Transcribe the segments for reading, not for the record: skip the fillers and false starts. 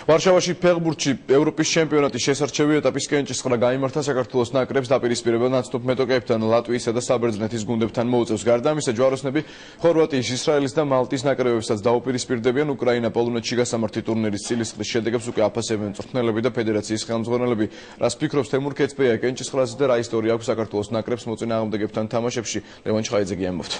ვარშავაში ფეხბურთში ევროპის ჩემპიონატის შესარჩევი ეტაპის კენჭისყრა გაიმართა საქართველოს ნაკრებს დაპირისპირება ნაცნობ მეტოქეებთან ლატვიისა და საბერძნეთის გუნდებთან მოუწევს. გარდა ამისა, ჯვაროსნები ხორვატიის, ისრაელის და მალტის ნაკრებებსაც დაუპირისპირდებიან. უკრაინა პოლონეთში გასამართი ტურნირის წილისყრის შედეგებს უკვე აფასებენ მწვრთნელები და ფედერაციის ხელმძღვანელები. რას ფიქრობს თემურ ქეცბეია კენჭისყრაზე და რა ისტორია აქვს საქართველოს ნაკრებს მოწინააღმდეგებთან თამაშებში? ლევან ჩხაიძე გიამბობთ.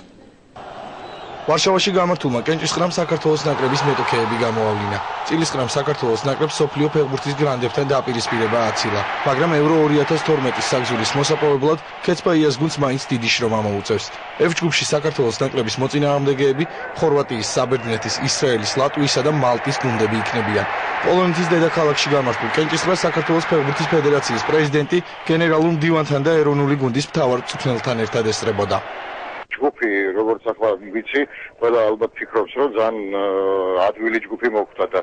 ვარშავაში გამართულმა კენჭისყრამ საქართველოს ნაკრების მეტოქეები გამოავლინა. წილისყრამ საქართველოს ნაკრებს სოფლიო ფეხბურთის გრანდებთან დაპირისპირება აცილა, მაგრამ ევრო 2012-ის საგზურის მოსაპოვებლად ქეცბაიას გუნდს მაინც დიდი შრომა მოუწევს. F ჯგუფში საქართველოს ნაკრების მოწინააღმდეგეები ხორვატიის, საბერძნეთის, ისრაელის, ლატვიისა და მალტის გუნდები იქნებიან. პოლონეთის დედაქალაქში გამართულ კენჭისყრას საქართველოს ფეხბურთის ფედერაციის პრეზიდენტი გენერალურ მდივანთან და ეროვნული გუნდის მთავარ მწვრთნელთან ერთად ესწრებოდა. ჯგუფი, როგორც ახლა ვიცი, ყველა ალბათ ფიქრობს, რომ ძალიან ადვილი ჯგუფი მოხვდა და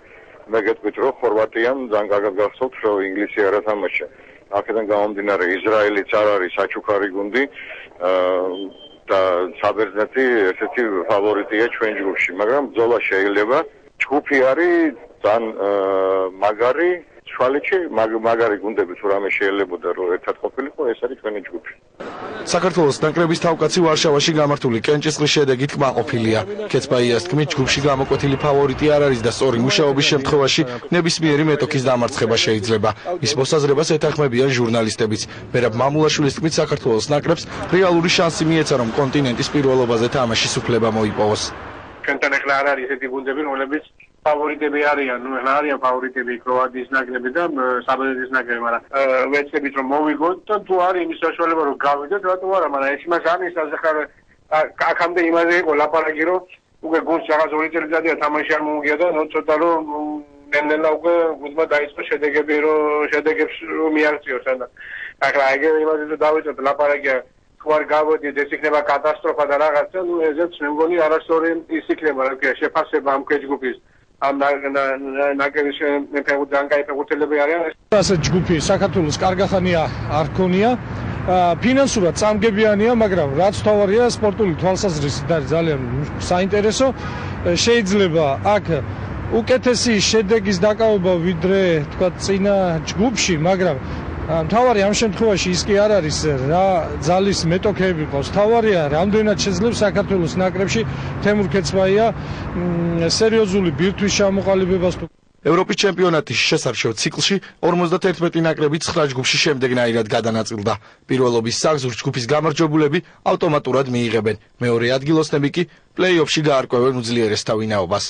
მე გეტყვით, რომ ხორვატიამ ძალიან კარგად გახსოვთ, რომ ინგლისი არ ათამაშა. აქედან გამომდინარე, ისრაელიც არ არის საჩუქარი გუნდი და საბერძნეთი ესეთი ფავორიტია ჩვენ ჯგუფში, მაგრამ ბრძოლა შეიძლება. ჯგუფი არის ძალიან მაგარი, შუალედში მაგარი გუნდები თუ რამე შეიძლებოდა რომ ერთად ყოფილიყო, ეს არის ჩვენი ჯგუფი. საქართველოს ნაკრების თავკაცი ვარშავაში გამართული კენჭისყრის შედეგით კმაყოფილია. ქეცბაიას თქმით, ჯგუფში გამოკვეთილი ფავორიტი არ არის და სწორი მუშაობის შემთხვევაში ნებისმიერი მეტოქის დამარცხება შეიძლება. მის მოსაზრებას ეთანხმებიან ჟურნალისტებიც. მერაბ მამულაშვილის თქმით, საქართველოს ნაკრებს რეალური შანსი მიეცა, რომ კონტინენტის პირველობაზე თამაშის უფლება მოიპოვოს. ჩვენთან ახლა არ არის ესეთი გუნდები, რომლებიც ფავორიტები არიან, არიან ფავორიტები კროატიის ნაკრები და საბერძნეთის ნაკრები, მაგრამ ვეცდებით რომ მოვიგოთ და თუ არის იმის საშუალება რომ გავიდეთ, რატომ არა, მაგრამ ეს იმას ამის ახლა აქამდე იმაზე იყო ლაპარაკი, რომ უკვე გუნდს რაღაც 2 წელიწადია თამაში არ მოუგია და ცოტა რომ ნელ-ნელა უკვე გუნდმა დაიწყო შედეგებს რომ მიაღწიოს და ახლა ეგ იმაზე რომ დავიწყოთ ლაპარაკი თუ არ გავოდით, ეს იქნება კატასტროფა და რაღაცა, ესეც მე მგონი არასწორი ის იქნება, რა ქვია, შეფასება ამ ჯგუფის. ამ ნაკრების ძალიან კაი ფეხბურთელები არიან. ასე ჯგუფი საქართველოს კარგახანია არ ქონია. ფინანსურად წამგებიანია, მაგრამ რაც თავარია სპორტული თვალსაზრისით არის ძალიან საინტერესო. შეიძლება აქ უკეთესი შედეგის დაკავება ვიდრე თქვა წინა ჯგუფში, მაგრამ თავარი ამ შემთხვევაში ის კი არ არის რა ძალის მეტოქეები ყავს. თავარია რამდენად შეძლებს საქართველოს ნაკრებში თემურ ქეცბაია სერიოზული ბირთვის ჩამოყალიბებას. ევროპის ჩემპიონატის შესარჩევ ციკლში 51 ნაკრები 9 ჯგუფში შემდეგნაირად გადანაწილდა. პირველობის საგზურს ჯგუფის გამარჯვებულები ავტომატურად მიიღებენ. მეორე ადგილოსნები კი პლეი-ოფში გაარკვევენ უძლიერესთა ვინაობას.